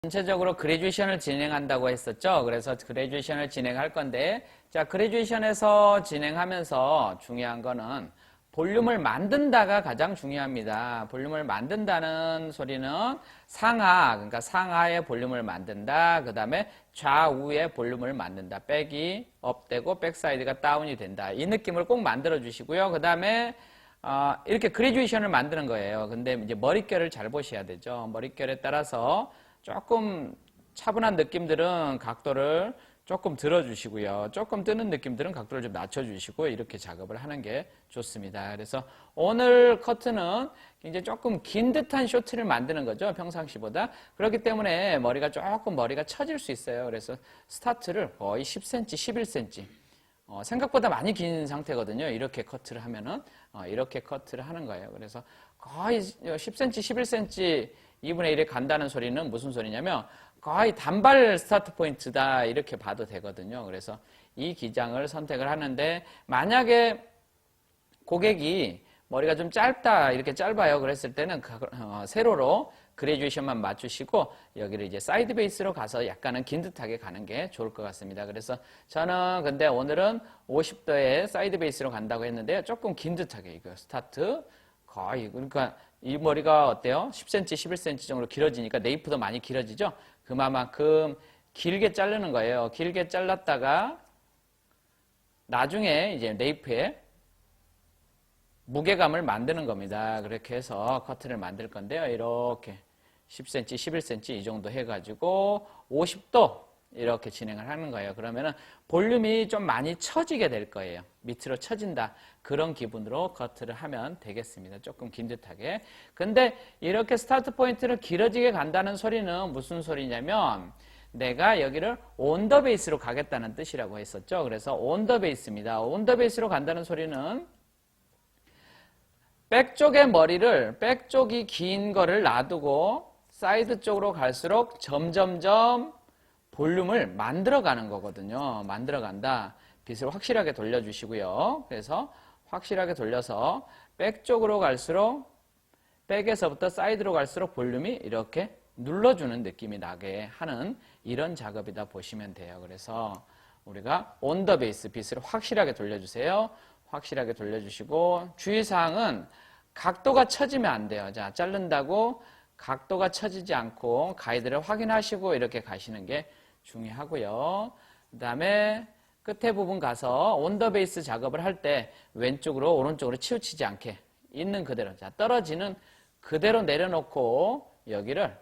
전체적으로 그레듀에이션을 진행한다고 했었죠. 그래서 그레듀에이션을 진행할 건데, 자, 그레듀에이션에서 진행하면서 중요한 거는 볼륨을 만든다가 가장 중요합니다. 볼륨을 만든다는 소리는 상하, 그러니까 상하의 볼륨을 만든다. 그 다음에 좌우의 볼륨을 만든다. 백이 업되고 백사이드가 다운이 된다. 이 느낌을 꼭 만들어 주시고요. 그 다음에 이렇게 그레듀에이션을 만드는 거예요. 근데 이제 머릿결을 잘 보셔야 되죠. 머릿결에 따라서 조금 차분한 느낌들은 각도를 조금 들어주시고요. 조금 뜨는 느낌들은 각도를 좀 낮춰주시고 이렇게 작업을 하는 게 좋습니다. 그래서 오늘 커트는 굉장히 조금 긴 듯한 쇼트를 만드는 거죠. 평상시보다. 그렇기 때문에 머리가 처질 수 있어요. 그래서 스타트를 거의 10cm, 11cm. 생각보다 많이 긴 상태거든요. 이렇게 커트를 하면은, 이렇게 커트를 하는 거예요. 그래서 거의 10cm, 11cm 2분의 1에 간다는 소리는 무슨 소리냐면 거의 단발 스타트 포인트다 이렇게 봐도 되거든요. 그래서 이 기장을 선택을 하는데 만약에 고객이 머리가 좀 짧다 이렇게 짧아요 그랬을 때는 세로로 그레듀에이션만 맞추시고 여기를 이제 사이드 베이스로 가서 약간은 긴 듯하게 가는 게 좋을 것 같습니다. 그래서 저는 근데 오늘은 50도의 사이드 베이스로 간다고 했는데요. 조금 긴 듯하게 이거 스타트 거의 그러니까 이 머리가 어때요? 10cm, 11cm 정도 길어지니까 네이프도 많이 길어지죠? 그만큼 길게 자르는 거예요. 길게 잘랐다가 나중에 이제 네이프에 무게감을 만드는 겁니다. 그렇게 해서 커트를 만들 건데요. 이렇게 10cm, 11cm 이 정도 해가지고 50도 이렇게 진행을 하는 거예요. 그러면은 볼륨이 좀 많이 처지게 될 거예요. 밑으로 처진다. 그런 기분으로 커트를 하면 되겠습니다. 조금 긴 듯하게. 근데 이렇게 스타트 포인트를 길어지게 간다는 소리는 무슨 소리냐면 내가 여기를 온 더 베이스로 가겠다는 뜻이라고 했었죠. 그래서 온 더 베이스입니다. 온 더 베이스로 간다는 소리는 백쪽의 머리를 백쪽이 긴 거를 놔두고 사이드 쪽으로 갈수록 점점점 볼륨을 만들어가는 거거든요. 만들어간다. 빗을 확실하게 돌려주시고요. 그래서 확실하게 돌려서 백 쪽으로 갈수록 백에서부터 사이드로 갈수록 볼륨이 이렇게 눌러주는 느낌이 나게 하는 이런 작업이다 보시면 돼요. 그래서 우리가 온 더 베이스 빗을 확실하게 돌려주세요. 확실하게 돌려주시고 주의사항은 각도가 처지면 안 돼요. 자, 자른다고 각도가 처지지 않고 가이드를 확인하시고 이렇게 가시는 게 중요하고요. 그 다음에 끝에 부분 가서 온 더 베이스 작업을 할 때 왼쪽으로 오른쪽으로 치우치지 않게 있는 그대로 자 떨어지는 그대로 내려놓고 여기를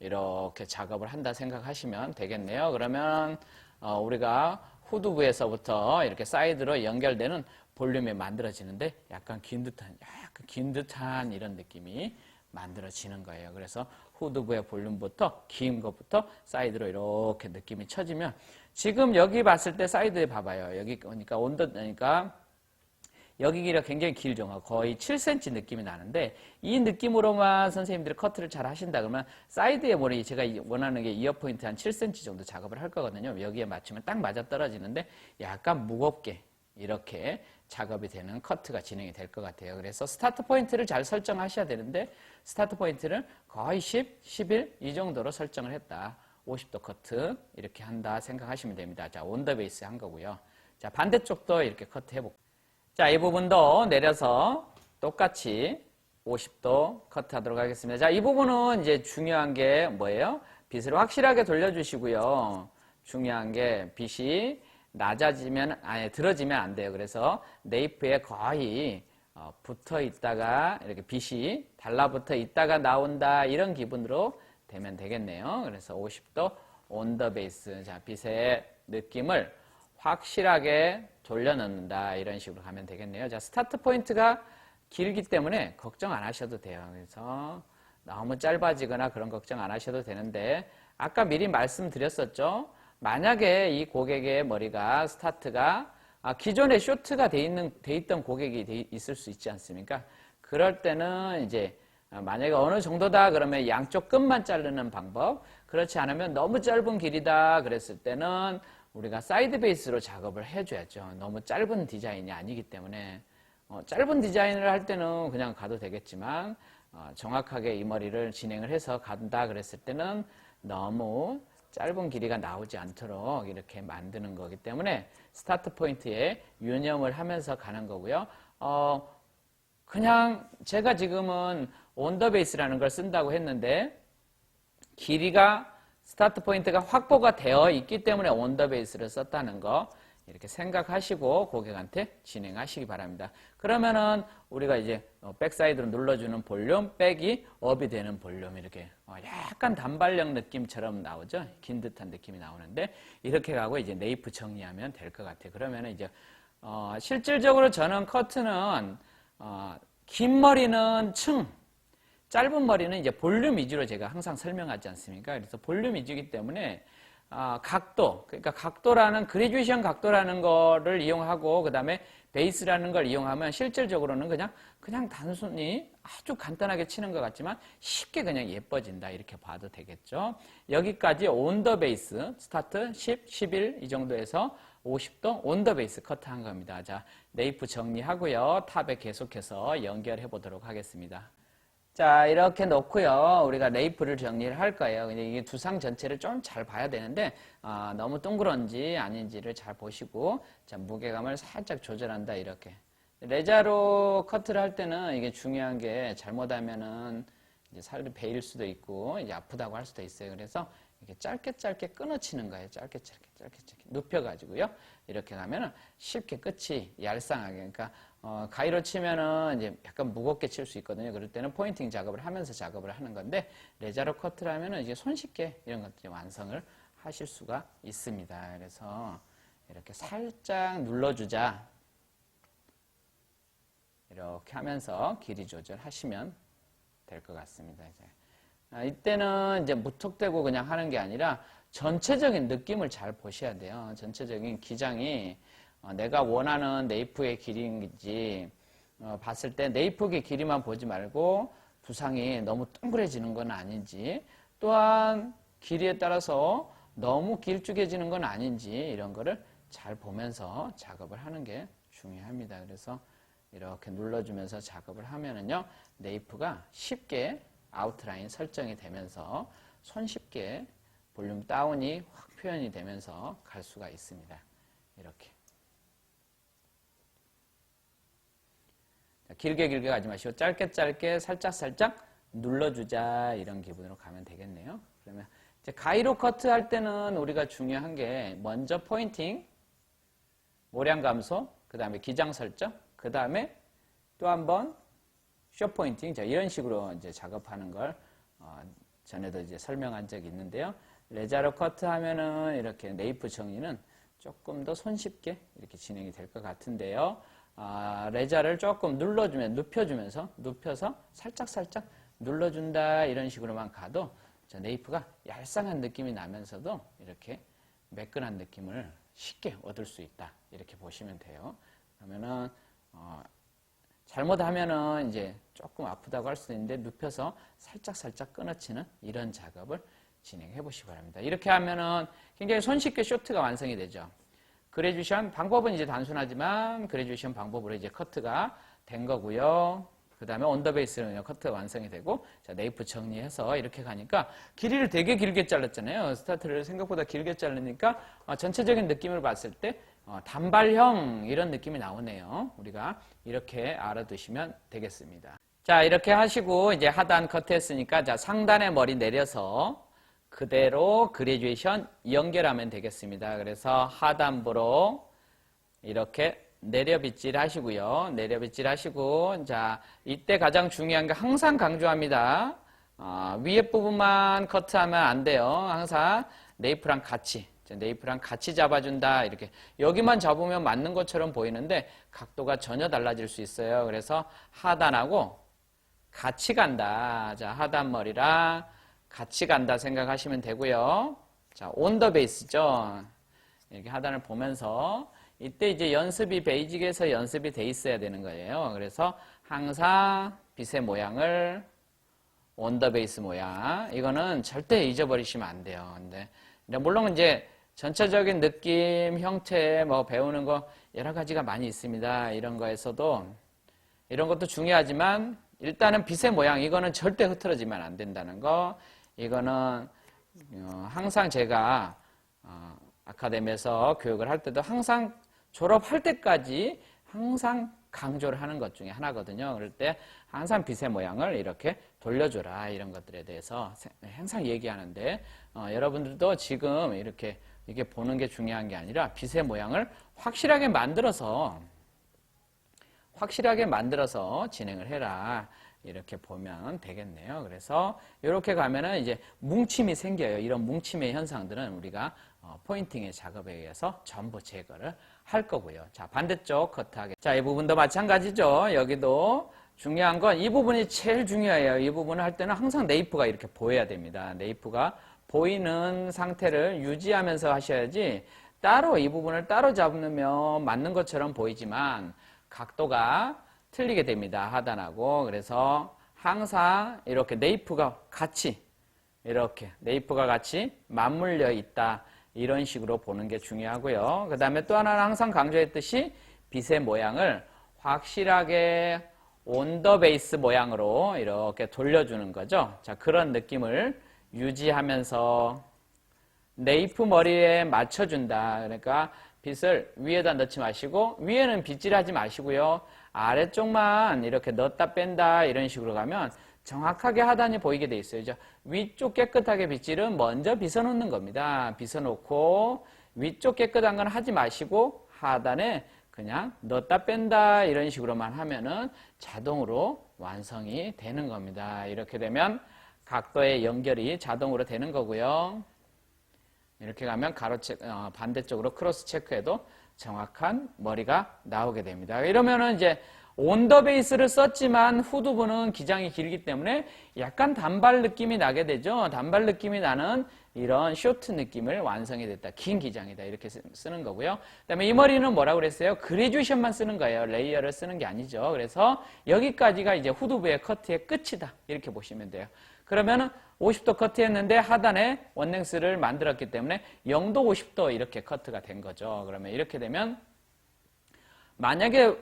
이렇게 작업을 한다 생각하시면 되겠네요. 그러면 우리가 후두부에서부터 이렇게 사이드로 연결되는 볼륨이 만들어지는데 약간 긴 듯한 이런 느낌이 만들어지는 거예요. 그래서 후두부의 볼륨부터 긴 것부터 사이드로 이렇게 느낌이 쳐지면 지금 여기 봤을 때 사이드에 봐봐요. 여기 그러니까 그러니까 여기 길이가 굉장히 길죠. 거의 7cm 느낌이 나는데 이 느낌으로만 선생님들이 커트를 잘 하신다 그러면 사이드의 머리 제가 원하는 게 이어 포인트 한 7cm 정도 작업을 할 거거든요. 여기에 맞추면 딱 맞아 떨어지는데 약간 무겁게 이렇게 작업이 되는 커트가 진행이 될 것 같아요. 그래서 스타트 포인트를 잘 설정하셔야 되는데 스타트 포인트를 거의 10, 11 이 정도로 설정을 했다. 50도 커트 이렇게 한다 생각하시면 됩니다. 자, 온 더 베이스 한 거고요. 자, 반대쪽도 이렇게 커트 해볼게요. 자, 이 부분도 내려서 똑같이 50도 커트 하도록 하겠습니다. 자, 이 부분은 이제 중요한 게 뭐예요? 빗을 확실하게 돌려주시고요. 중요한 게 빗이 낮아지면, 들어지면 안 돼요. 그래서 네이프에 거의 붙어 있다가 이렇게 빗이 달라붙어 있다가 나온다. 이런 기분으로 되면 되겠네요. 그래서 50도 온 더 베이스. 자, 빗의 느낌을 확실하게 돌려넣는다. 이런 식으로 가면 되겠네요. 자, 스타트 포인트가 길기 때문에 걱정 안 하셔도 돼요. 그래서 너무 짧아지거나 그런 걱정 안 하셔도 되는데 아까 미리 말씀드렸었죠. 만약에 이 고객의 머리가 스타트가 기존에 쇼트가 돼 있던 고객이 있을 수 있지 않습니까? 그럴 때는 이제 만약에 어느 정도다 그러면 양쪽 끝만 자르는 방법. 그렇지 않으면 너무 짧은 길이다 그랬을 때는 우리가 사이드 베이스로 작업을 해줘야죠. 너무 짧은 디자인이 아니기 때문에 짧은 디자인을 할 때는 그냥 가도 되겠지만 정확하게 이 머리를 진행을 해서 간다 그랬을 때는 너무 짧은 길이가 나오지 않도록 이렇게 만드는 거기 때문에 스타트 포인트에 유념을 하면서 가는 거고요. 그냥 제가 지금은 온 더 베이스라는 걸 쓴다고 했는데 길이가 스타트 포인트가 확보가 되어 있기 때문에 온 더 베이스를 썼다는 거 이렇게 생각하시고 고객한테 진행하시기 바랍니다. 그러면은 우리가 이제 백사이드로 눌러주는 볼륨, 백이 업이 되는 볼륨 이렇게 약간 단발력 느낌처럼 나오죠. 긴 듯한 느낌이 나오는데 이렇게 가고 이제 네이프 정리하면 될 것 같아요. 그러면은 이제 실질적으로 저는 커트는 긴 머리는 층, 짧은 머리는 이제 볼륨 위주로 제가 항상 설명하지 않습니까? 그래서 볼륨 위주이기 때문에 각도, 그러니까 각도라는 그래듀에이션 각도라는 거를 이용하고 그 다음에 베이스라는 걸 이용하면 실질적으로는 그냥 단순히 아주 간단하게 치는 것 같지만 쉽게 그냥 예뻐진다 이렇게 봐도 되겠죠. 여기까지 온 더 베이스 스타트 10, 11 이 정도에서 50도 온 더 베이스 커트 한 겁니다. 자, 네이프 정리하고요. 탑에 계속해서 연결해 보도록 하겠습니다. 자, 이렇게 놓고요. 우리가 레이프를 정리를 할 거예요. 근데 이게 두상 전체를 좀 잘 봐야 되는데 너무 둥그런지 아닌지를 잘 보시고 자, 무게감을 살짝 조절한다 이렇게. 레자로 커트를 할 때는 이게 중요한 게 잘못하면은 이제 살이 베일 수도 있고 이제 아프다고 할 수도 있어요. 그래서 이렇게 짧게 끊어치는 거예요. 짧게 눕혀가지고요. 이렇게 가면은 쉽게 끝이 얄쌍하게. 그러니까 가위로 치면은 이제 약간 무겁게 칠 수 있거든요. 그럴 때는 포인팅 작업을 하면서 작업을 하는 건데 레자로 커트를 하면은 이제 손쉽게 이런 것들 완성을 하실 수가 있습니다. 그래서 이렇게 살짝 눌러주자. 이렇게 하면서 길이 조절하시면 될 것 같습니다. 이제. 이때는 이제 무턱대고 그냥 하는 게 아니라 전체적인 느낌을 잘 보셔야 돼요. 전체적인 기장이 내가 원하는 네이프의 길이인지 봤을 때 네이프의 길이만 보지 말고 두상이 너무 둥그레지는 건 아닌지 또한 길이에 따라서 너무 길쭉해지는 건 아닌지 이런 거를 잘 보면서 작업을 하는 게 중요합니다. 그래서 이렇게 눌러주면서 작업을 하면은요 네이프가 쉽게 아웃라인 설정이 되면서 손쉽게 볼륨 다운이 확 표현이 되면서 갈 수가 있습니다. 이렇게. 길게 가지 마시고 짧게 살짝 눌러주자 이런 기분으로 가면 되겠네요. 그러면 이제 가이로 커트 할 때는 우리가 중요한 게 먼저 포인팅, 모량 감소, 그 다음에 기장 설정, 그 다음에 또 한번 쇼 포인팅, 자 이런 식으로 이제 작업하는 걸 전에도 이제 설명한 적이 있는데요. 레자로 커트 하면은 이렇게 네이프 정리는 조금 더 손쉽게 이렇게 진행이 될 것 같은데요. 레자를 조금 눕혀서 살짝 눌러준다 이런 식으로만 가도 네이프가 얄쌍한 느낌이 나면서도 이렇게 매끈한 느낌을 쉽게 얻을 수 있다 이렇게 보시면 돼요. 그러면은 잘못하면은 이제 조금 아프다고 할 수 있는데 눕혀서 살짝 끊어치는 이런 작업을 진행해 보시기 바랍니다. 이렇게 하면은 굉장히 손쉽게 쇼트가 완성이 되죠. 그래듀에이션 방법은 이제 단순하지만 그래듀에이션 방법으로 이제 커트가 된 거고요. 그 다음에 언더베이스는 커트가 완성이 되고 자 네이프 정리해서 이렇게 가니까 길이를 되게 길게 잘랐잖아요. 스타트를 생각보다 길게 자르니까 전체적인 느낌을 봤을 때 단발형 이런 느낌이 나오네요. 우리가 이렇게 알아두시면 되겠습니다. 자 이렇게 하시고 이제 하단 커트 했으니까 자 상단에 머리 내려서 그대로 그래듀에이션 연결하면 되겠습니다. 그래서 하단부로 이렇게 내려빗질 하시고요. 내려빗질 하시고 자 이때 가장 중요한 게 항상 강조합니다. 위에 부분만 커트하면 안 돼요. 항상 네이프랑 같이 잡아준다. 이렇게 여기만 잡으면 맞는 것처럼 보이는데 각도가 전혀 달라질 수 있어요. 그래서 하단하고 같이 간다. 자 하단 머리랑 같이 간다 생각하시면 되고요. 자, 온 더 베이스죠. 이렇게 하단을 보면서 이때 이제 연습이 베이직에서 연습이 돼 있어야 되는 거예요. 그래서 항상 빛의 모양을 온 더 베이스 모양 이거는 절대 잊어버리시면 안 돼요. 근데 물론 이제 전체적인 느낌, 형태 뭐 배우는 거 여러 가지가 많이 있습니다. 이런 거에서도 이런 것도 중요하지만 일단은 빛의 모양 이거는 절대 흐트러지면 안 된다는 거. 이거는 항상 제가 아카데미에서 교육을 할 때도 항상 졸업할 때까지 항상 강조를 하는 것 중에 하나거든요. 그럴 때 항상 빗의 모양을 이렇게 돌려줘라, 이런 것들에 대해서 항상 얘기하는데, 여러분들도 지금 이렇게 이게 보는 게 중요한 게 아니라 빗의 모양을 확실하게 만들어서 진행을 해라, 이렇게 보면 되겠네요. 그래서 이렇게 가면은 이제 뭉침이 생겨요. 이런 뭉침의 현상들은 우리가 포인팅의 작업에 의해서 전부 제거를 할 거고요. 자, 반대쪽 커트하게. 자, 이 부분도 마찬가지죠. 여기도 중요한 건 이 부분이 제일 중요해요. 이 부분을 할 때는 항상 네이프가 이렇게 보여야 됩니다. 네이프가 보이는 상태를 유지하면서 하셔야지, 따로 이 부분을 따로 잡으면 맞는 것처럼 보이지만 각도가 틀리게 됩니다. 하단하고. 그래서 항상 이렇게 네이프가 같이 맞물려 있다, 이런 식으로 보는 게 중요하고요. 그 다음에 또 하나는 항상 강조했듯이 빗의 모양을 확실하게 온더 베이스 모양으로 이렇게 돌려주는 거죠. 자, 그런 느낌을 유지하면서 네이프 머리에 맞춰준다. 그러니까 빗을 위에다 넣지 마시고, 위에는 빗질하지 마시고요. 아래쪽만 이렇게 넣었다 뺀다, 이런 식으로 가면 정확하게 하단이 보이게 돼 있어요. 위쪽 깨끗하게 빗질은 먼저 빗어놓는 겁니다. 빗어놓고 위쪽 깨끗한 건 하지 마시고 하단에 그냥 넣었다 뺀다, 이런 식으로만 하면은 자동으로 완성이 되는 겁니다. 이렇게 되면 각도의 연결이 자동으로 되는 거고요. 이렇게 가면 반대쪽으로 크로스 체크해도 정확한 머리가 나오게 됩니다. 이러면은 이제 온더 베이스를 썼지만 후두부는 기장이 길기 때문에 약간 단발 느낌이 나게 되죠. 단발 느낌이 나는 이런 쇼트 느낌을 완성이 됐다. 긴 기장이다. 이렇게 쓰는 거고요. 그다음에 이 머리는 뭐라고 그랬어요? 그레듀에이션만 쓰는 거예요. 레이어를 쓰는 게 아니죠. 그래서 여기까지가 이제 후두부의 커트의 끝이다. 이렇게 보시면 돼요. 그러면은 50도 커트했는데 하단에 원랭스를 만들었기 때문에 0도 50도 이렇게 커트가 된 거죠. 그러면 이렇게 되면 만약에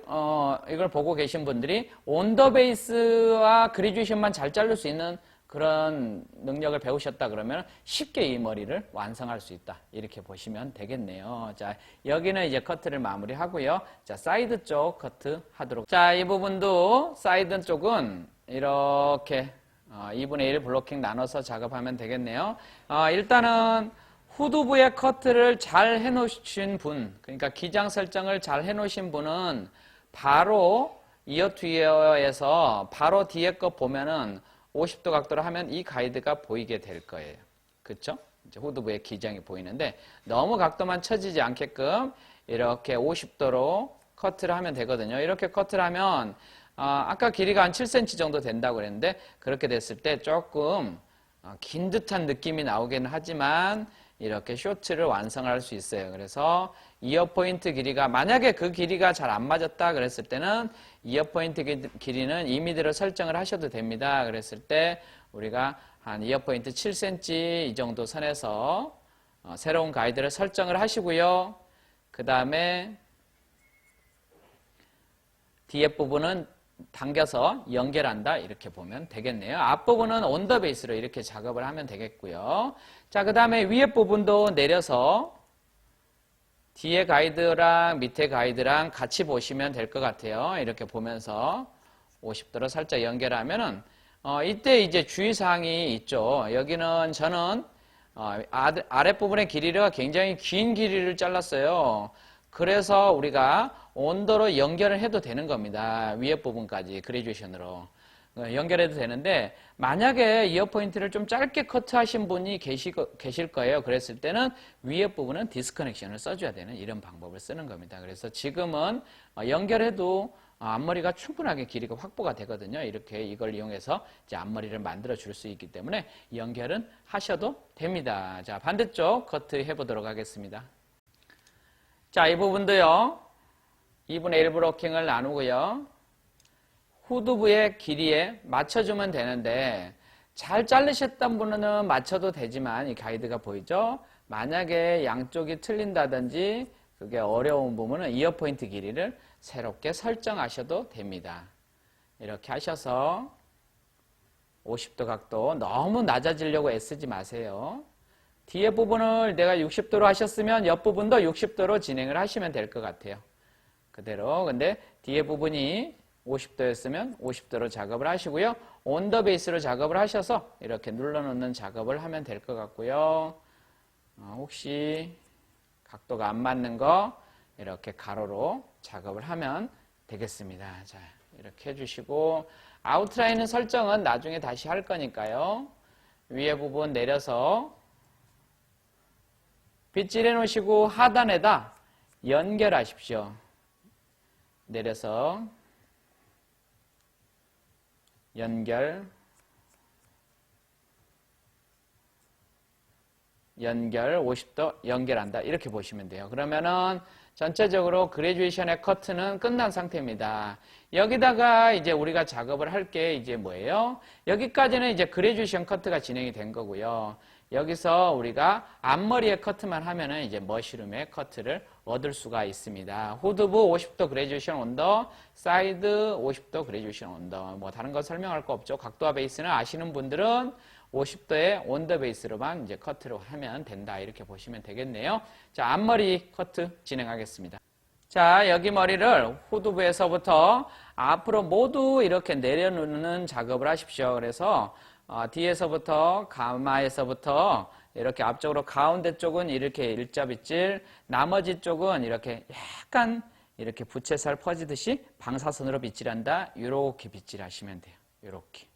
이걸 보고 계신 분들이 온더 베이스와 그레듀에이션만 잘 자를 수 있는 그런 능력을 배우셨다 그러면 쉽게 이 머리를 완성할 수 있다. 이렇게 보시면 되겠네요. 자, 여기는 이제 커트를 마무리하고요. 자, 사이드 쪽 커트 하도록. 자, 이 부분도 사이드 쪽은 이렇게 2분의 1 블로킹 나눠서 작업하면 되겠네요. 일단은 후두부의 커트를 잘 해놓으신 분, 그러니까 기장 설정을 잘 해놓으신 분은 바로 이어 투 이어에서 바로 뒤에 거 보면은 50도 각도로 하면 이 가이드가 보이게 될 거예요. 그렇죠? 이제 후두부의 기장이 보이는데 너무 각도만 처지지 않게끔 이렇게 50도로 커트를 하면 되거든요. 이렇게 커트를 하면 아까 길이가 한 7cm 정도 된다고 그랬는데 그렇게 됐을 때 조금 긴 듯한 느낌이 나오기는 하지만 이렇게 쇼트를 완성할 수 있어요. 그래서 이어 포인트 길이가 만약에 그 길이가 잘 안 맞았다 그랬을 때는 이어 포인트 길이는 임의대로 설정을 하셔도 됩니다. 그랬을 때 우리가 한 이어 포인트 7cm 이 정도 선에서 새로운 가이드를 설정을 하시고요. 그 다음에 뒤에 부분은 당겨서 연결한다, 이렇게 보면 되겠네요. 앞부분은 온더 베이스로 이렇게 작업을 하면 되겠고요. 자, 그 다음에 위에 부분도 내려서 뒤에 가이드랑 밑에 가이드랑 같이 보시면 될 것 같아요. 이렇게 보면서 50도로 살짝 연결하면은 이때 이제 주의사항이 있죠. 여기는 저는 아랫부분의 길이가 굉장히 긴 길이를 잘랐어요. 그래서 우리가 온도로 연결을 해도 되는 겁니다. 위에 부분까지 그레듀에이션으로 연결해도 되는데 만약에 이어 포인트를 좀 짧게 커트하신 분이 계실 거예요. 그랬을 때는 위에 부분은 디스커넥션을 써줘야 되는 이런 방법을 쓰는 겁니다. 그래서 지금은 연결해도 앞머리가 충분하게 길이가 확보가 되거든요. 이렇게 이걸 이용해서 이제 앞머리를 만들어 줄 수 있기 때문에 연결은 하셔도 됩니다. 자, 반대쪽 커트 해보도록 하겠습니다. 자, 이 부분도요. 2분의 1 브로킹을 나누고요. 후두부의 길이에 맞춰주면 되는데 잘 자르셨던 분은 맞춰도 되지만 이 가이드가 보이죠? 만약에 양쪽이 틀린다든지 그게 어려운 부분은 이어 포인트 길이를 새롭게 설정하셔도 됩니다. 이렇게 하셔서 50도 각도 너무 낮아지려고 애쓰지 마세요. 뒤에 부분을 내가 60도로 하셨으면 옆부분도 60도로 진행을 하시면 될 것 같아요. 그대로. 근데 뒤에 부분이 50도였으면 50도로 작업을 하시고요. 온더 베이스로 작업을 하셔서 이렇게 눌러놓는 작업을 하면 될 것 같고요. 혹시 각도가 안 맞는 거 이렇게 가로로 작업을 하면 되겠습니다. 자, 이렇게 해주시고 아웃라인은 설정은 나중에 다시 할 거니까요. 위에 부분 내려서 빗질해 놓으시고 하단에다 연결하십시오. 내려서 연결 50도 연결한다. 이렇게 보시면 돼요. 그러면은 전체적으로 그레듀에이션의 커트는 끝난 상태입니다. 여기다가 이제 우리가 작업을 할 게 이제 뭐예요? 여기까지는 이제 그레듀에이션 커트가 진행이 된 거고요. 여기서 우리가 앞머리에 커트만 하면은 이제 머시룸의 커트를 얻을 수가 있습니다. 후드부 50도 그레듀에이션 온더, 사이드 50도 그레듀에이션 온더. 뭐 다른 거 설명할 거 없죠. 각도와 베이스는 아시는 분들은 50도의 온더 베이스로만 이제 커트를 하면 된다. 이렇게 보시면 되겠네요. 자, 앞머리 커트 진행하겠습니다. 자, 여기 머리를 후드부에서부터 앞으로 모두 이렇게 내려놓는 작업을 하십시오. 그래서 뒤에서부터 가마에서부터 이렇게 앞쪽으로 가운데 쪽은 이렇게 일자 빗질, 나머지 쪽은 이렇게 약간 이렇게 부채살 퍼지듯이 방사선으로 빗질한다. 이렇게 빗질하시면 돼요. 이렇게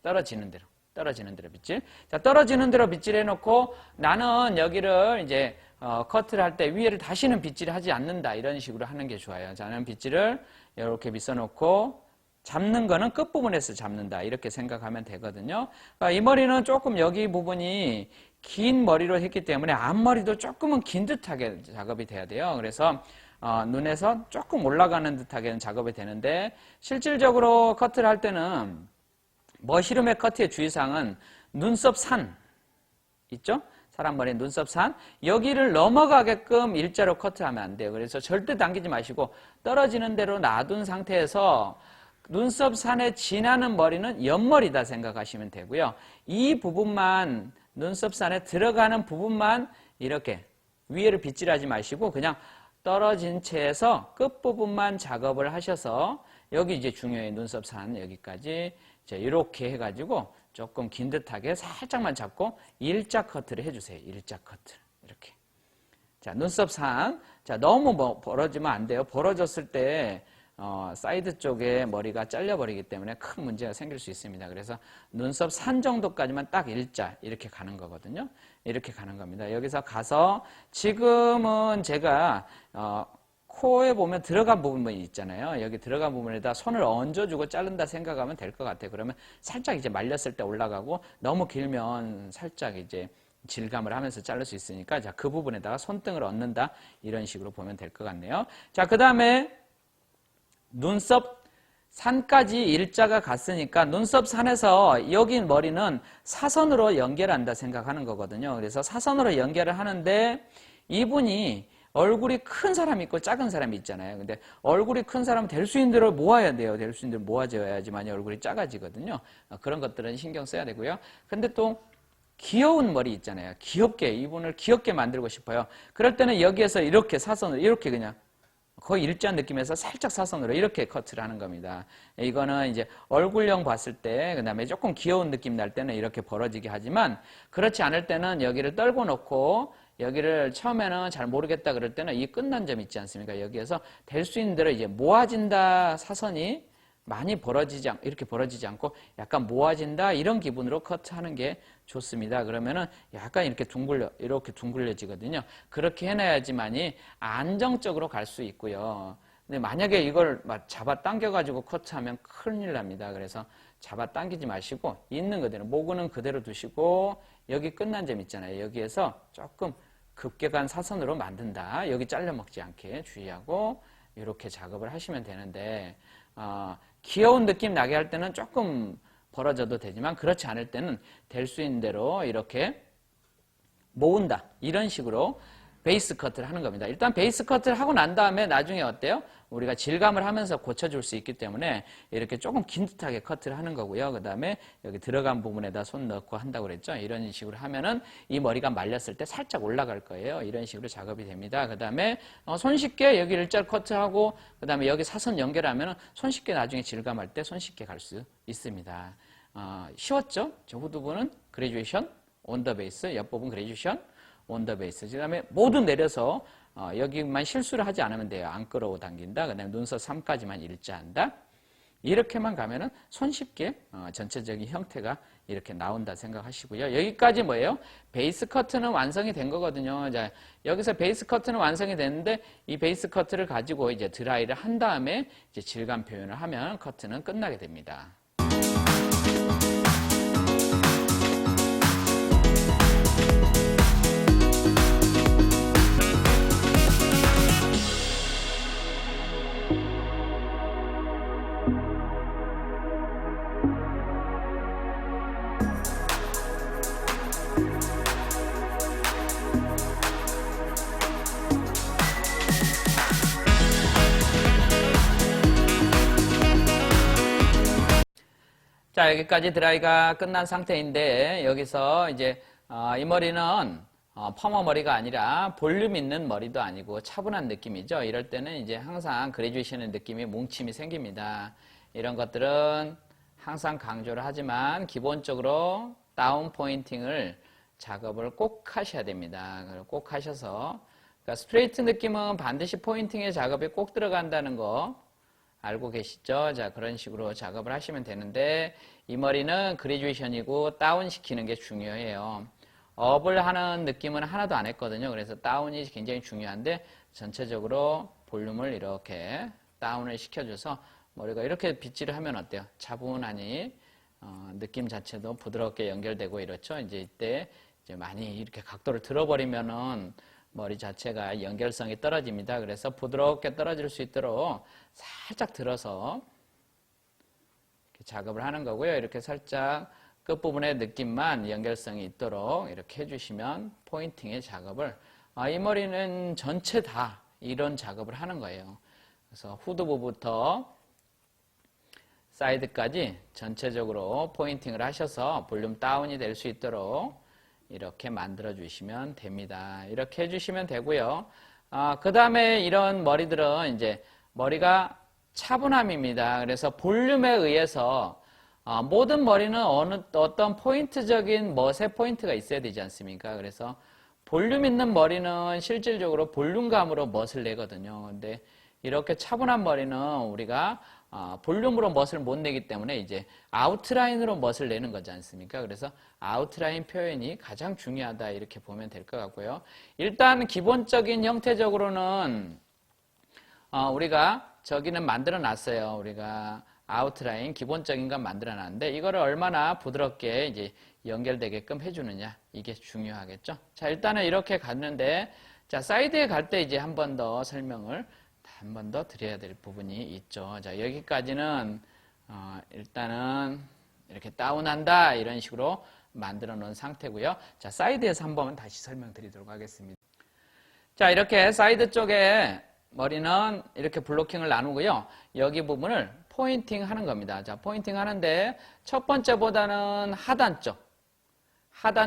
떨어지는 대로 빗질. 자, 떨어지는 대로 빗질해 놓고 나는 여기를 이제 커트를 할 때 위에를 다시는 빗질하지 않는다. 이런 식으로 하는 게 좋아요. 저는 빗질을 이렇게 빗어 놓고 잡는 거는 끝부분에서 잡는다. 이렇게 생각하면 되거든요. 이 머리는 조금 여기 부분이 긴 머리로 했기 때문에 앞머리도 조금은 긴 듯하게 작업이 돼야 돼요. 그래서 눈에서 조금 올라가는 듯하게 작업이 되는데 실질적으로 커트를 할 때는 머시룸의 커트의 주의사항은 눈썹 산 있죠? 사람 머리 눈썹 산 여기를 넘어가게끔 일자로 커트하면 안 돼요. 그래서 절대 당기지 마시고 떨어지는 대로 놔둔 상태에서 눈썹 산에 지나는 머리는 옆머리다 생각하시면 되고요. 이 부분만 눈썹 산에 들어가는 부분만 이렇게 위에를 빗질하지 마시고 그냥 떨어진 채에서 끝부분만 작업을 하셔서 여기 이제 중요해요. 눈썹 산 여기까지 이렇게 해가지고 조금 긴 듯하게 살짝만 잡고 일자 커트를 해주세요. 일자 커트 이렇게. 자, 눈썹 산. 자, 너무 벌어지면 안 돼요. 벌어졌을 때 사이드 쪽에 머리가 잘려버리기 때문에 큰 문제가 생길 수 있습니다. 그래서 눈썹 산 정도까지만 딱 일자 이렇게 가는 거거든요. 이렇게 가는 겁니다. 여기서 가서 지금은 제가 코에 보면 들어간 부분이 있잖아요. 여기 들어간 부분에다 손을 얹어주고 자른다 생각하면 될 것 같아요. 그러면 살짝 이제 말렸을 때 올라가고 너무 길면 살짝 이제 질감을 하면서 자를 수 있으니까 자, 그 부분에다가 손등을 얹는다 이런 식으로 보면 될 것 같네요. 자, 그 다음에 눈썹 산까지 일자가 갔으니까 눈썹 산에서 여기 머리는 사선으로 연결한다 생각하는 거거든요. 그래서 사선으로 연결을 하는데 이분이 얼굴이 큰 사람이 있고 작은 사람이 있잖아요. 근데 얼굴이 큰 사람은 될 수 있는 대로 모아야 돼요. 될 수 있는 대로 모아줘야지만 얼굴이 작아지거든요. 그런 것들은 신경 써야 되고요. 근데 또 귀여운 머리 있잖아요. 귀엽게 이분을 귀엽게 만들고 싶어요. 그럴 때는 여기에서 이렇게 사선으로 이렇게 그냥 거의 일자한 느낌에서 살짝 사선으로 이렇게 커트를 하는 겁니다. 이거는 이제 얼굴형 봤을 때, 그 다음에 조금 귀여운 느낌 날 때는 이렇게 벌어지게 하지만, 그렇지 않을 때는 여기를 떨궈 놓고, 여기를 처음에는 잘 모르겠다 그럴 때는 이 끝난 점 있지 않습니까? 여기에서 될 수 있는 대로 이제 모아진다 사선이 많이 이렇게 벌어지지 않고 약간 모아진다 이런 기분으로 커트하는 게 좋습니다. 그러면은 약간 이렇게 둥글려지거든요. 그렇게 해놔야지만이 안정적으로 갈 수 있고요. 근데 만약에 이걸 막 잡아 당겨가지고 커트하면 큰일 납니다. 그래서 잡아 당기지 마시고 있는 그대로 모근은 그대로 두시고 여기 끝난 점 있잖아요. 여기에서 조금 급격한 사선으로 만든다. 여기 잘려 먹지 않게 주의하고 이렇게 작업을 하시면 되는데 귀여운 느낌 나게 할 때는 조금 벌어져도 되지만 그렇지 않을 때는 될 수 있는 대로 이렇게 모은다. 이런 식으로 베이스 커트를 하는 겁니다. 일단 베이스 커트를 하고 난 다음에 나중에 어때요? 우리가 질감을 하면서 고쳐줄 수 있기 때문에 이렇게 조금 긴 듯하게 커트를 하는 거고요. 그 다음에 여기 들어간 부분에다 손 넣고 한다고 그랬죠. 이런 식으로 하면은 이 머리가 말렸을 때 살짝 올라갈 거예요. 이런 식으로 작업이 됩니다. 그 다음에 손쉽게 여기 일자로 커트하고 그 다음에 여기 사선 연결하면은 손쉽게 나중에 질감할 때 손쉽게 갈 수 있습니다. 쉬웠죠? 저 후두부는 그레듀에이션 온 더 베이스, 옆부분 그레듀에이션 온 더 베이스. 그 다음에 모두 내려서 여기만 실수를 하지 않으면 돼요. 안 끌어 당긴다. 그 다음에 눈썹 3까지만 일자한다. 이렇게만 가면은 손쉽게 전체적인 형태가 이렇게 나온다 생각하시고요. 여기까지 뭐예요? 베이스 커트는 완성이 된 거거든요. 자, 여기서 베이스 커트는 완성이 됐는데 이 베이스 커트를 가지고 이제 드라이를 한 다음에 이제 질감 표현을 하면 커트는 끝나게 됩니다. 자, 여기까지 드라이가 끝난 상태인데 여기서 이제 이 머리는 퍼머 머리가 아니라 볼륨 있는 머리도 아니고 차분한 느낌이죠. 이럴 때는 이제 항상 그레듀에이션의 느낌이 뭉침이 생깁니다. 이런 것들은 항상 강조를 하지만 기본적으로 다운 포인팅을 작업을 꼭 하셔야 됩니다. 꼭 하셔서 그러니까 스트레이트 느낌은 반드시 포인팅의 작업이 꼭 들어간다는 거 알고 계시죠? 자, 그런 식으로 작업을 하시면 되는데 이 머리는 그레듀에이션이고 다운 시키는 게 중요해요. 업을 하는 느낌은 하나도 안 했거든요. 그래서 다운이 굉장히 중요한데 전체적으로 볼륨을 이렇게 다운을 시켜줘서 머리가 이렇게 빗질을 하면 어때요? 차분하니 느낌 자체도 부드럽게 연결되고 이렇죠. 이제 이때 이제 많이 이렇게 각도를 들어버리면은 머리 자체가 연결성이 떨어집니다. 그래서 부드럽게 떨어질 수 있도록 살짝 들어서 이렇게 작업을 하는 거고요. 이렇게 살짝 끝부분의 느낌만 연결성이 있도록 이렇게 해주시면 포인팅의 작업을 이 머리는 전체 다 이런 작업을 하는 거예요. 그래서 후두부부터 사이드까지 전체적으로 포인팅을 하셔서 볼륨 다운이 될 수 있도록 이렇게 만들어 주시면 됩니다. 이렇게 해주시면 되고요. 그 다음에 이런 머리들은 이제 머리가 차분함입니다. 그래서 볼륨에 의해서 모든 머리는 어떤 포인트적인 멋의 포인트가 있어야 되지 않습니까? 그래서 볼륨 있는 머리는 실질적으로 볼륨감으로 멋을 내거든요. 근데 이렇게 차분한 머리는 우리가 볼륨으로 멋을 못 내기 때문에 이제 아웃라인으로 멋을 내는 거지 않습니까? 그래서 아웃라인 표현이 가장 중요하다 이렇게 보면 될 것 같고요. 일단 기본적인 형태적으로는 우리가 저기는 만들어 놨어요. 우리가 아웃라인 기본적인 건 만들어 놨는데 이거를 얼마나 부드럽게 이제 연결되게끔 해주느냐 이게 중요하겠죠. 자, 일단은 이렇게 갔는데 자, 사이드에 갈 때 이제 한 번 더 설명을 한 번 더 드려야 될 부분이 있죠. 자, 여기까지는 일단은 이렇게 다운한다 이런 식으로 만들어 놓은 상태고요. 자, 사이드에서 한번 다시 설명드리도록 하겠습니다. 자, 이렇게 사이드 쪽에 머리는 이렇게 블로킹을 나누고요. 여기 부분을 포인팅 하는 겁니다. 자, 포인팅 하는데 첫 번째보다는 하단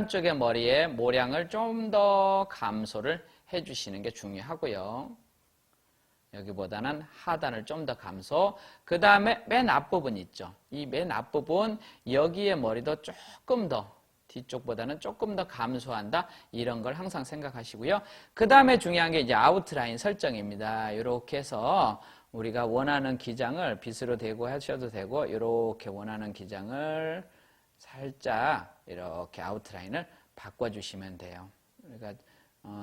쪽의 머리의 모량을 좀 더 감소를 해주시는 게 중요하고요. 여기보다는 하단을 좀 더 감소. 그 다음에 맨 앞부분 있죠. 이 맨 앞부분 여기에 머리도 조금 더 뒤쪽보다는 조금 더 감소한다. 이런 걸 항상 생각하시고요. 그 다음에 중요한 게 이제 아웃라인 설정입니다. 이렇게 해서 우리가 원하는 기장을 빗으로 대고 하셔도 되고 이렇게 원하는 기장을 살짝 이렇게 아웃라인을 바꿔주시면 돼요. 그러니까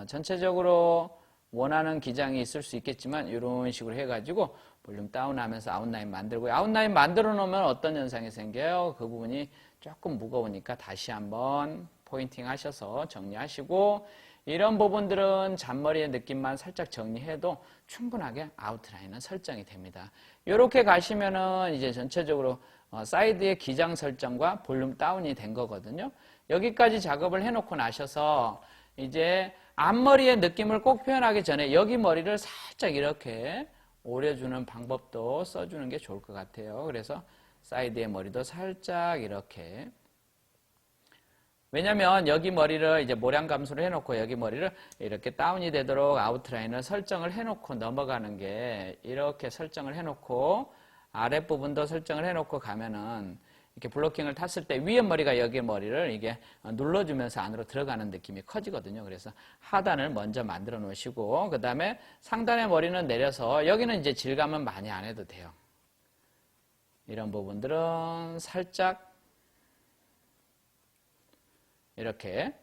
전체적으로 원하는 기장이 있을 수 있겠지만 이런 식으로 해가지고 볼륨 다운하면서 아웃라인 만들고 아웃라인 만들어 놓으면 어떤 현상이 생겨요? 그 부분이 조금 무거우니까 다시 한번 포인팅 하셔서 정리하시고 이런 부분들은 잔머리의 느낌만 살짝 정리해도 충분하게 아웃라인은 설정이 됩니다. 이렇게 가시면은 이제 전체적으로 사이드의 기장 설정과 볼륨 다운이 된 거거든요. 여기까지 작업을 해놓고 나셔서 이제 앞머리의 느낌을 꼭 표현하기 전에 여기 머리를 살짝 이렇게 오려주는 방법도 써주는 게 좋을 것 같아요. 그래서 사이드의 머리도 살짝 이렇게. 왜냐면 여기 머리를 이제 모량 감소를 해놓고 여기 머리를 이렇게 다운이 되도록 아웃라인을 설정을 해놓고 넘어가는 게 이렇게 설정을 해놓고 아랫부분도 설정을 해놓고 가면은 이렇게 블로킹을 탔을 때 위에 머리가 여기 머리를 이게 눌러주면서 안으로 들어가는 느낌이 커지거든요. 그래서 하단을 먼저 만들어 놓으시고 그 다음에 상단의 머리는 내려서 여기는 이제 질감은 많이 안 해도 돼요. 이런 부분들은 살짝 이렇게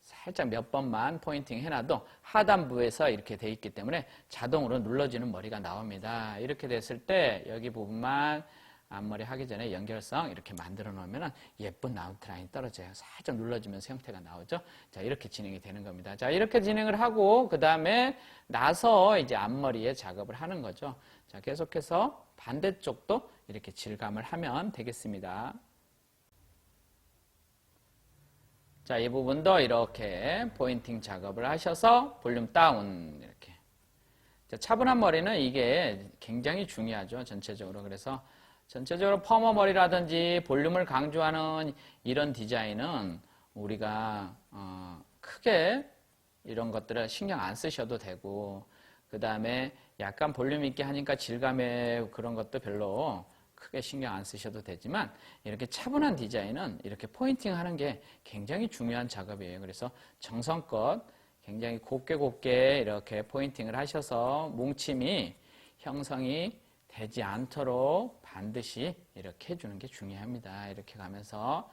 살짝 몇 번만 포인팅 해놔도 하단부에서 이렇게 돼 있기 때문에 자동으로 눌러지는 머리가 나옵니다. 이렇게 됐을 때 여기 부분만 앞머리 하기 전에 연결성 이렇게 만들어 놓으면 예쁜 아웃라인이 떨어져요. 살짝 눌러주면서 형태가 나오죠. 자, 이렇게 진행이 되는 겁니다. 자, 이렇게 진행을 하고 그 다음에 나서 이제 앞머리에 작업을 하는 거죠. 자, 계속해서 반대쪽도 이렇게 질감을 하면 되겠습니다. 자, 이 부분도 이렇게 포인팅 작업을 하셔서 볼륨 다운 이렇게. 자, 차분한 머리는 이게 굉장히 중요하죠. 전체적으로. 그래서 전체적으로 퍼머 머리라든지 볼륨을 강조하는 이런 디자인은 우리가 크게 이런 것들을 신경 안 쓰셔도 되고 그 다음에 약간 볼륨 있게 하니까 질감의 그런 것도 별로 크게 신경 안 쓰셔도 되지만 이렇게 차분한 디자인은 이렇게 포인팅 하는 게 굉장히 중요한 작업이에요. 그래서 정성껏 굉장히 곱게 이렇게 포인팅을 하셔서 뭉침이 형성이 되지 않도록 반드시 이렇게 해주는 게 중요합니다. 이렇게 가면서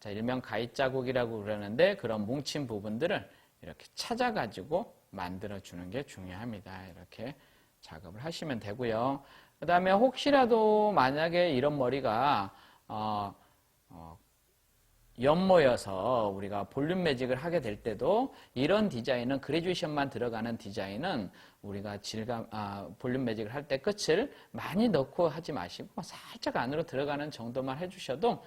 자, 일명 가위 자국이라고 그러는데 그런 뭉친 부분들을 이렇게 찾아가지고 만들어주는 게 중요합니다. 이렇게 작업을 하시면 되고요. 그 다음에 혹시라도 만약에 이런 머리가 연모여서 우리가 볼륨 매직을 하게 될 때도 이런 디자인은 그레듀에이션만 들어가는 디자인은 우리가 볼륨 매직을 할 때 끝을 많이 넣고 하지 마시고 살짝 안으로 들어가는 정도만 해주셔도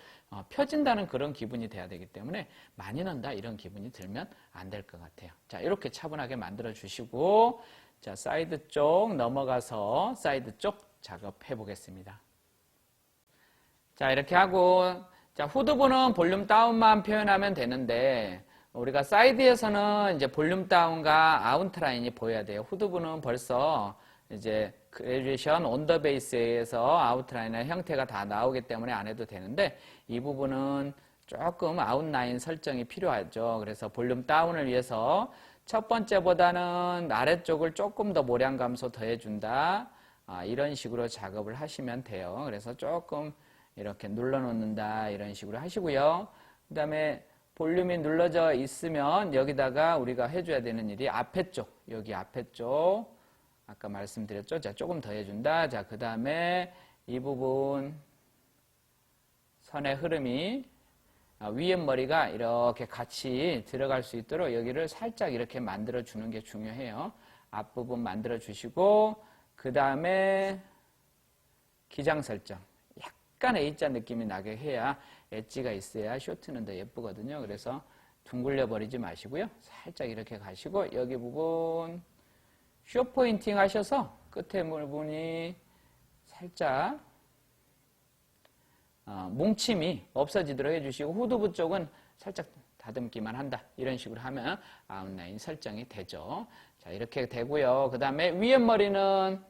펴진다는 그런 기분이 돼야 되기 때문에 많이 넣는다 이런 기분이 들면 안 될 것 같아요. 자, 이렇게 차분하게 만들어 주시고 자, 사이드 쪽 넘어가서 사이드 쪽 작업해 보겠습니다. 자, 이렇게 하고 자, 후드부는 볼륨 다운만 표현하면 되는데 우리가 사이드에서는 이제 볼륨 다운과 아웃라인이 보여야 돼요. 후드부는 벌써 이제 그레듀에이션 온 더 베이스에서 아웃라인의 형태가 다 나오기 때문에 안 해도 되는데 이 부분은 조금 아웃라인 설정이 필요하죠. 그래서 볼륨 다운을 위해서 첫 번째보다는 아래쪽을 조금 더 모량 감소 더해준다. 이런 식으로 작업을 하시면 돼요. 그래서 조금 이렇게 눌러 놓는다 이런 식으로 하시고요. 그 다음에 볼륨이 눌러져 있으면 여기다가 우리가 해줘야 되는 일이 앞에 쪽, 여기 앞에 쪽 아까 말씀드렸죠. 자, 조금 더 해준다. 자, 그 다음에 이 부분 선의 흐름이 위에 머리가 이렇게 같이 들어갈 수 있도록 여기를 살짝 이렇게 만들어 주는 게 중요해요. 앞부분 만들어 주시고 그 다음에 기장 설정 약간 A자 느낌이 나게 해야 엣지가 있어야 쇼트는 더 예쁘거든요. 그래서 둥글려 버리지 마시고요. 살짝 이렇게 가시고 여기 부분 쇼 포인팅 하셔서 끝에 부분이 살짝 뭉침이 없어지도록 해주시고 후두부 쪽은 살짝 다듬기만 한다. 이런 식으로 하면 아웃라인 설정이 되죠. 자, 이렇게 되고요. 그 다음에 위에 머리는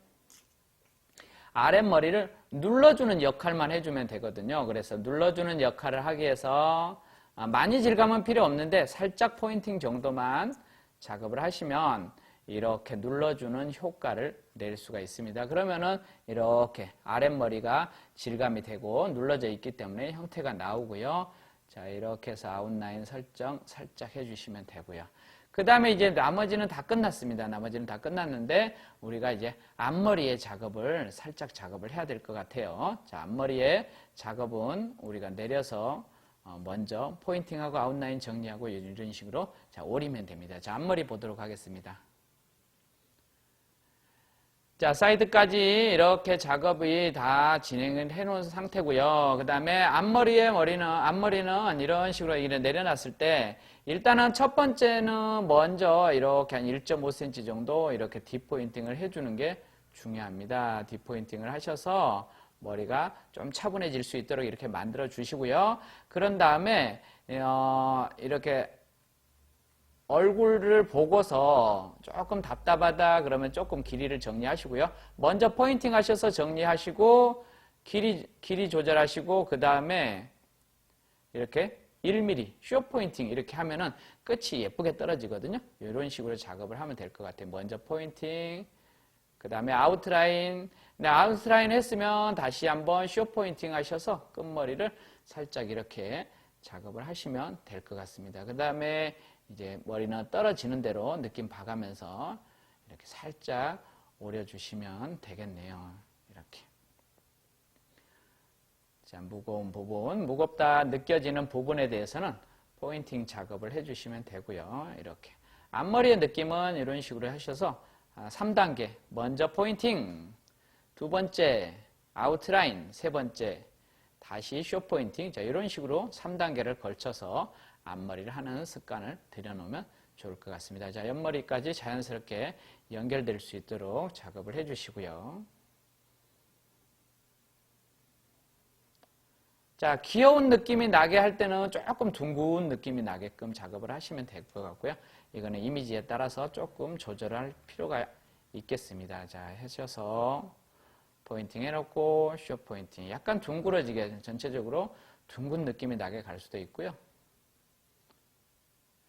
아랫머리를 눌러주는 역할만 해주면 되거든요. 그래서 눌러주는 역할을 하기 위해서 많이 질감은 필요 없는데 살짝 포인팅 정도만 작업을 하시면 이렇게 눌러주는 효과를 낼 수가 있습니다. 그러면은 이렇게 아랫머리가 질감이 되고 눌러져 있기 때문에 형태가 나오고요. 자, 이렇게 해서 아웃라인 설정 살짝 해주시면 되고요. 그 다음에 이제 나머지는 다 끝났습니다. 나머지는 다 끝났는데 우리가 이제 앞머리에 작업을 살짝 작업을 해야 될 것 같아요. 자, 앞머리에 작업은 우리가 내려서 먼저 포인팅하고 아웃라인 정리하고 이런 식으로 자, 오리면 됩니다. 자, 앞머리 보도록 하겠습니다. 자, 사이드까지 이렇게 작업이 다 진행을 해 놓은 상태고요. 그 다음에 앞머리는 이런 식으로 내려놨을 때 일단은 첫 번째는 먼저 이렇게 한 1.5cm 정도 이렇게 딥포인팅을 해주는 게 중요합니다. 딥포인팅을 하셔서 머리가 좀 차분해질 수 있도록 이렇게 만들어 주시고요. 그런 다음에 이렇게 얼굴을 보고서 조금 답답하다 그러면 조금 길이를 정리하시고요. 먼저 포인팅 하셔서 정리하시고 길이 조절하시고 그 다음에 이렇게 1mm 쇼 포인팅 이렇게 하면은 끝이 예쁘게 떨어지거든요. 이런 식으로 작업을 하면 될 것 같아요. 먼저 포인팅, 그 다음에 아웃라인. 네, 아웃라인 했으면 다시 한번 쇼 포인팅 하셔서 끝머리를 살짝 이렇게 작업을 하시면 될 것 같습니다. 그 다음에 이제 머리는 떨어지는 대로 느낌 봐가면서 이렇게 살짝 오려주시면 되겠네요. 이렇게. 자, 무거운 부분, 무겁다 느껴지는 부분에 대해서는 포인팅 작업을 해주시면 되고요. 이렇게. 앞머리의 느낌은 이런 식으로 하셔서 3단계. 먼저 포인팅, 두 번째 아웃라인, 세 번째 다시 쇼 포인팅. 자, 이런 식으로 3단계를 걸쳐서 앞머리를 하는 습관을 들여놓으면 좋을 것 같습니다. 자, 옆머리까지 자연스럽게 연결될 수 있도록 작업을 해주시고요. 자, 귀여운 느낌이 나게 할 때는 조금 둥근 느낌이 나게끔 작업을 하시면 될 것 같고요. 이거는 이미지에 따라서 조금 조절할 필요가 있겠습니다. 자, 하셔서 포인팅 해놓고 쇼 포인팅. 약간 둥그러지게 전체적으로 둥근 느낌이 나게 갈 수도 있고요.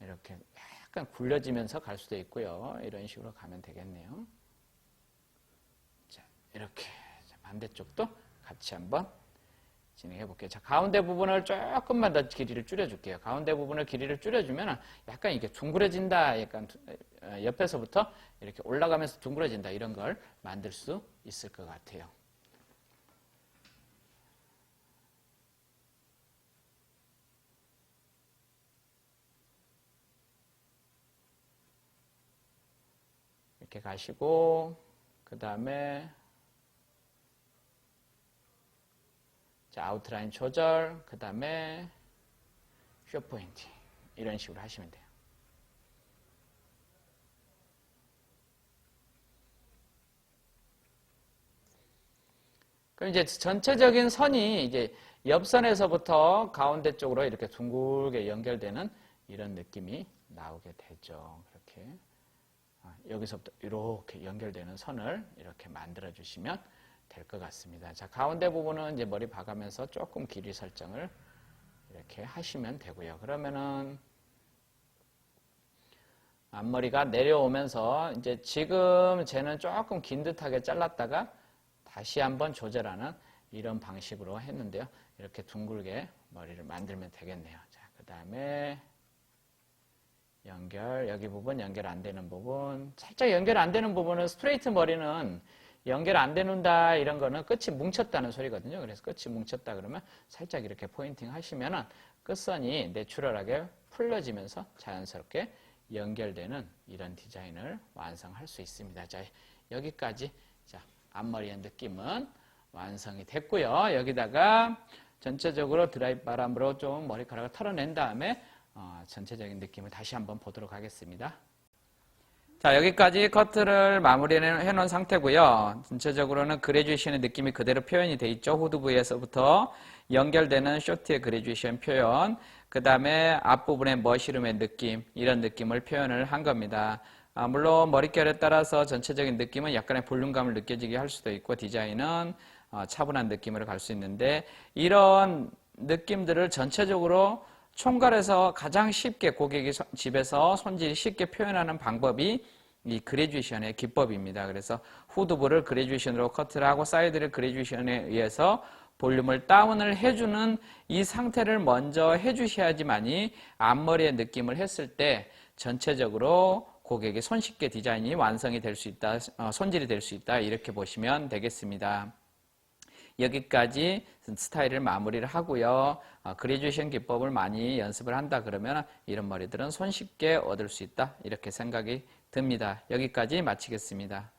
이렇게 약간 굴려지면서 갈 수도 있고요. 이런 식으로 가면 되겠네요. 자, 이렇게 반대쪽도 같이 한번 진행해 볼게요. 자, 가운데 부분을 조금만 더 길이를 줄여줄게요. 가운데 부분을 길이를 줄여주면 약간 이게 둥그러진다, 약간 옆에서부터 이렇게 올라가면서 둥그러진다 이런 걸 만들 수 있을 것 같아요. 이렇게 가시고 그 다음에 자, 아웃라인 조절, 그 다음에 쇼 포인팅 이런 식으로 하시면 돼요. 그럼 이제 전체적인 선이 이제 옆선에서부터 가운데 쪽으로 이렇게 둥글게 연결되는 이런 느낌이 나오게 되죠. 그렇게 여기서부터 이렇게 연결되는 선을 이렇게 만들어 주시면 될 것 같습니다. 자, 가운데 부분은 이제 머리 봐가면서 조금 길이 설정을 이렇게 하시면 되고요. 그러면은 앞머리가 내려오면서 이제 지금 쟤는 조금 긴 듯하게 잘랐다가 다시 한번 조절하는 이런 방식으로 했는데요. 이렇게 둥글게 머리를 만들면 되겠네요. 자, 그 다음에 연결, 여기 부분 연결 안 되는 부분, 살짝 연결 안 되는 부분은 스트레이트 머리는 연결 안 되는다 이런 거는 끝이 뭉쳤다는 소리거든요. 그래서 끝이 뭉쳤다 그러면 살짝 이렇게 포인팅 하시면은 끝선이 내추럴하게 풀려지면서 자연스럽게 연결되는 이런 디자인을 완성할 수 있습니다. 자, 여기까지 자, 앞머리의 느낌은 완성이 됐고요. 여기다가 전체적으로 드라이 바람으로 좀 머리카락을 털어낸 다음에 전체적인 느낌을 다시 한번 보도록 하겠습니다. 자, 여기까지 커트를 마무리해 놓은 상태고요. 전체적으로는 그래듀에이션의 느낌이 그대로 표현이 돼 있죠. 후드 부위에서부터 연결되는 쇼트의 그래듀에이션 표현, 그 다음에 앞부분의 머시룸의 느낌, 이런 느낌을 표현을 한 겁니다. 물론 머릿결에 따라서 전체적인 느낌은 약간의 볼륨감을 느껴지게 할 수도 있고 디자인은 차분한 느낌으로 갈 수 있는데 이런 느낌들을 전체적으로 총괄해서 가장 쉽게 고객이 집에서 손질이 쉽게 표현하는 방법이 이 그래듀에이션의 기법입니다. 그래서 후드부를 그래듀에이션으로 커트를 하고 사이드를 그래듀에이션에 의해서 볼륨을 다운을 해주는 이 상태를 먼저 해주셔야지만이 앞머리의 느낌을 했을 때 전체적으로 고객이 손쉽게 디자인이 완성이 될 수 있다, 손질이 될 수 있다 이렇게 보시면 되겠습니다. 여기까지 스타일을 마무리를 하고요. 그래듀에이션 기법을 많이 연습을 한다 그러면 이런 머리들은 손쉽게 얻을 수 있다 이렇게 생각이 듭니다. 여기까지 마치겠습니다.